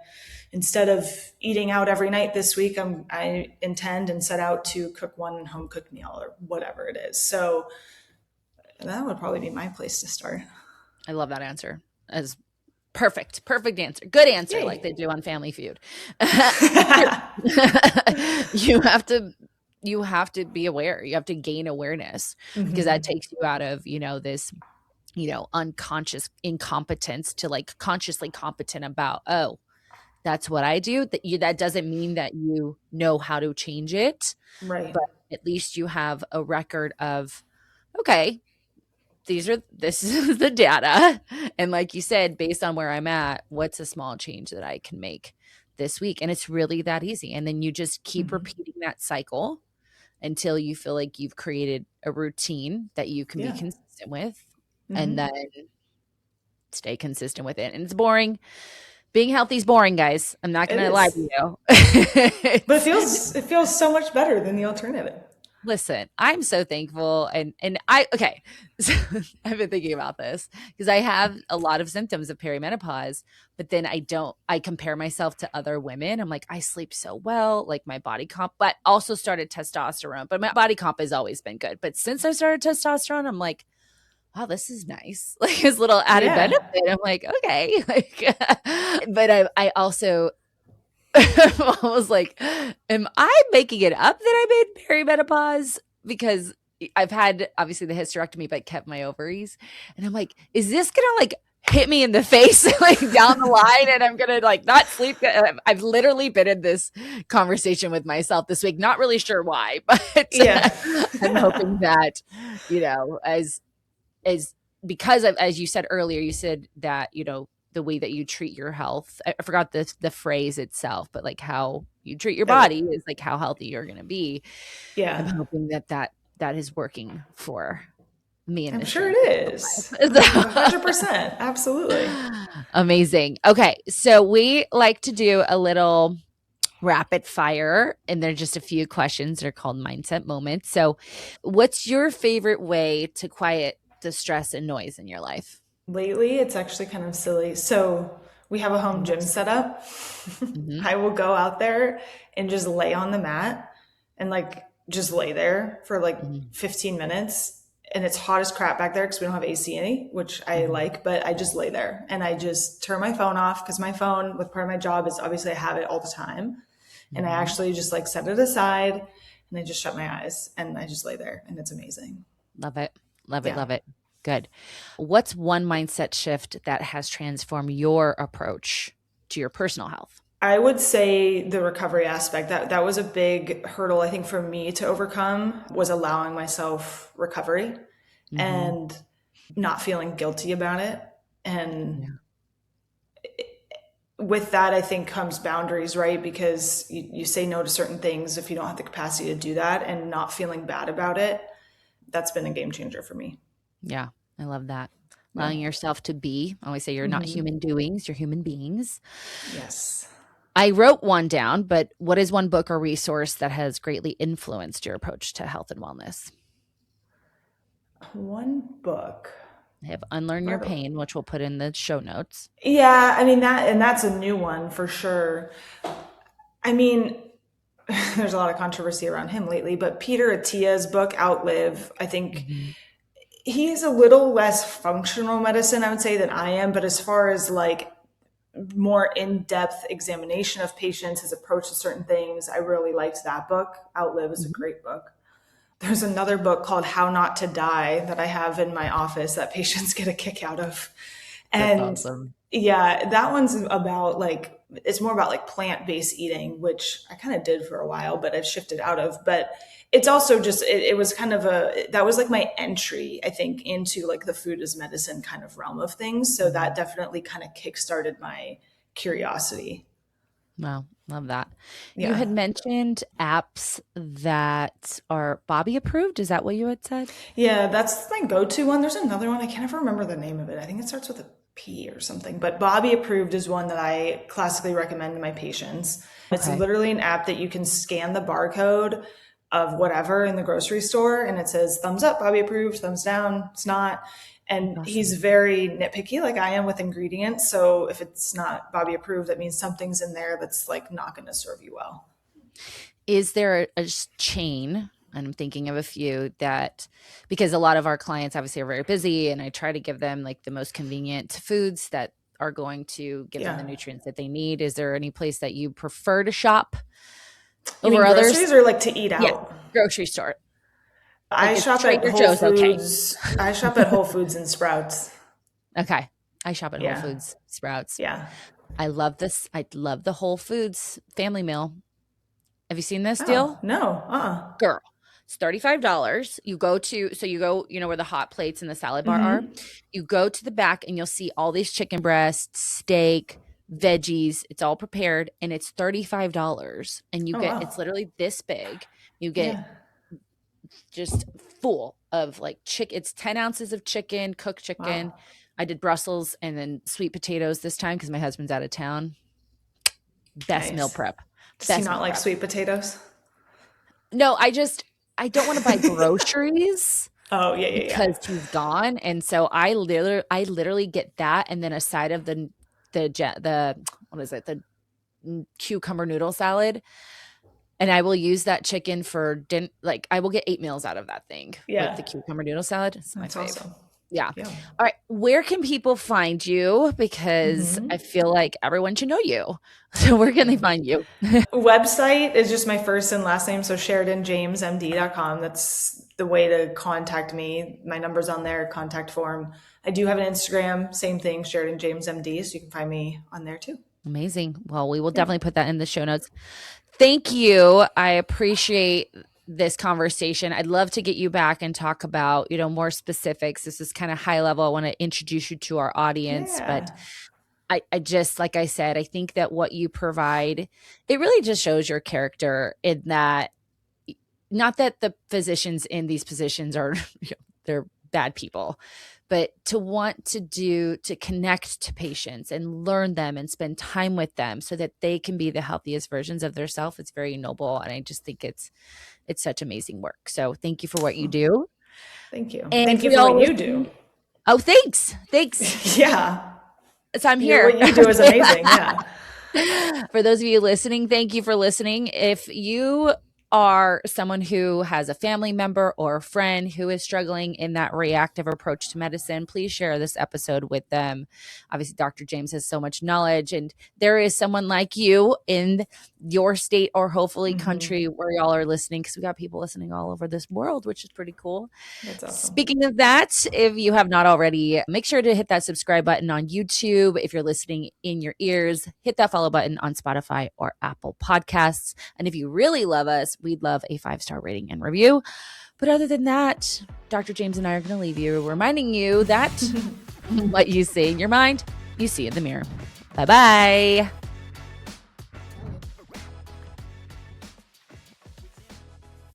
instead of eating out every night this week, I intend and set out to cook one home cooked meal or whatever it is. So that would probably be my place to start. I love that answer. As perfect, perfect answer. Good answer, like Yay. they do on Family Feud. you have to you have to be aware. You have to gain awareness because that Hmm. takes you out of, this, unconscious incompetence to like consciously competent about, oh, that's what I do. That doesn't mean that you know how to change it, Right. but at least you have a record of, okay, this is the data, and like you said, based on where I'm at, what's a small change that I can make this week? And it's really that easy, and then you just keep Hmm. repeating that cycle until you feel like you've created a routine that you can be Yeah. consistent with, and Hmm. then stay consistent with it. And it's boring. Being healthy is boring, guys. I'm not It gonna lie to is. you. But it It's feels it feels so much better than the alternative. Listen, I'm so thankful, and I okay. So I've been thinking about this because I have a lot of symptoms of perimenopause, but then I compare myself to other women. I'm like, I sleep so well, like my body comp, but also started testosterone. But my body comp has always been good. But since I started testosterone, I'm like, wow, this is nice. Like his little added benefit. Yeah. I'm like, okay. But I also I was like, am I making it up that I made perimenopause? Because I've had obviously the hysterectomy, but kept my ovaries. And I'm like, is this gonna like hit me in the face like down the line and I'm gonna like not sleep? I've literally been in this conversation with myself this week, not really sure why, but Yeah. I'm hoping that, as because of, as you said earlier, you said that, the way that you treat your health. I forgot the phrase itself, but like how you treat your Oh, body is like how healthy you're going to be. I'm yeah. hoping that is working for me in I'm this sure it transitional is. life. 100%. Absolutely. Amazing. Okay, so we like to do a little rapid fire, and they're just a few questions. They're called mindset moments. So, what's your favorite way to quiet the stress and noise in your life? Lately, it's actually kind of silly. So we have a home gym set up. Mm-hmm. I will go out there and just lay on the mat and like just lay there for like Hmm. 15 minutes. and it's hot as crap back there because we don't have AC any, which I Mhm. like, but I just lay there and I just turn my phone off because my phone, with part of my job, is obviously I have it all the time. And I Mhm. actually just like set it aside and I just shut my eyes and I just lay there and it's amazing. Love it. Love it. Yeah. Love it. Good. What's one mindset shift that has transformed your approach to your personal health? I would say the recovery aspect, that was a big hurdle I think for me to overcome, was allowing myself recovery Mhm. and not feeling guilty about it. And Yeah. with that, I think comes boundaries, right? Because you say no to certain things if you don't have the capacity to do that, and not feeling bad about it. That's been a game changer for me. Yeah. I love that. Yeah. Allowing yourself to be. I always say you're not Hmm. human doings, you're human beings. Yes. I wrote one down, but what is one book or resource that has greatly influenced your approach to health and wellness? One book. I have Unlearn Your Wow. Pain, which we'll put in the show notes. Yeah, I mean that, and that's a new one for sure. I mean, there's a lot of controversy around him lately, but Peter Attia's book Outlive, I think Mhm. he's a little less functional medicine, I would say, than I am. But as far as like more in-depth examination of patients, his approach to certain things, I really liked that book. Outlive is a Mhm. great book. There's another book called How Not to Die that I have in my office that patients get a kick out of. That's And awesome. yeah, that one's about like, it's more about like plant-based eating, which I kind of did for a while, but I've shifted out of. But it's also just, it was kind of that was like my entry, I think, into like the food as medicine kind of realm of things. So that Mhm. definitely kind of kickstarted my curiosity. Wow, love that. You Yeah. had mentioned apps that are Bobby approved. Is that what you had said? Yeah, that's my go-to one. There's another one. I can't ever remember the name of it. I think it starts with a P or something. But Bobby Approved is one that I classically recommend to my patients. It's Okay. literally an app that you can scan the barcode of whatever in the grocery store and it says thumbs up, Bobby approved, thumbs down, it's not. That's And he's awesome. very nitpicky like I am with ingredients. So if it's not Bobby approved, that means something's in there that's like not going to serve you well. Is there a chain? And I'm thinking of a few that, because a lot of our clients obviously are very busy, and I try to give them like the most convenient foods that are going to give them the Yeah. nutrients that they need. Is there any place that you prefer to shop You mean over others? groceries or like to eat Yeah, out? grocery store. I Like is shop at Trader Whole Joe's okay? Foods. I shop at Whole Foods and Sprouts. Okay. I shop at Whole Yeah. Foods, Sprouts. Yeah. I love this. I love the Whole Foods family meal. Have you seen this Oh, deal? no. Uh-uh. Girl, it's $35. You go to, so you go, where the hot plates and the salad bar are. Mm-hmm. You go to the back and you'll see all these chicken breasts, steak, veggies. It's all prepared and it's $35. And you Oh, get, wow. it's literally this big. You get Yeah. just full of like chicken. It's 10 ounces of chicken, cooked chicken. Wow. I did Brussels and then sweet potatoes this time because my husband's out of town. Best meal Nice. prep. Does he Best not meal like prep. sweet potatoes? No, I don't want to buy groceries Oh, yeah, yeah, yeah. because he's gone, and so I literally get that and then a side of the what is it? The cucumber noodle salad, and I will use that chicken for din like, I will get 8 meals out of that thing with the Yeah. cucumber noodle salad. It's my That's fave. awesome. Yeah. Yeah. All right, where can people find you? Because I Mm-hmm. feel like everyone should know you. So where can they find you? Website is just my first and last name, so SheridanJamesMD.com. That's the way to contact me. My number's on there, contact form. I do have an Instagram, same thing, Sheridan James MD, so you can find me on there too. Amazing. Well, we will Yeah. definitely put that in the show notes. Thank you. I appreciate this conversation. I'd love to get you back and talk about, more specifics. This is kind of high level. I want to introduce you to our audience, but Yeah. I just, like I said, I think that what you provide, it really just shows your character in that, not that the physicians in these positions are, they're bad people, but to want to connect to patients and learn them and spend time with them so that they can be the healthiest versions of themselves. It's very noble. And I just think it's such amazing work. So thank you for what you do. Thank you. And Thank for you for y'all what you do. listening, oh, thanks. Thanks. Yeah. So I'm What here. you do is amazing. Yeah. For those of you listening, thank you for listening. If you are someone who has a family member or a friend who is struggling in that reactive approach to medicine, please share this episode with them. Obviously, Dr. James has so much knowledge, and there is someone like you in your state or hopefully country where y'all are listening, because we got people listening all over this world, which is pretty cool. That's awesome. Speaking of that, if you have not already, make sure to hit that subscribe button on YouTube. If you're listening in your ears, hit that follow button on Spotify or Apple Podcasts. And if you really love us, we'd love a 5-star rating and review. But other than that, Dr. James and I are going to leave you reminding you that what you see in your mind, you see in the mirror. Bye-bye.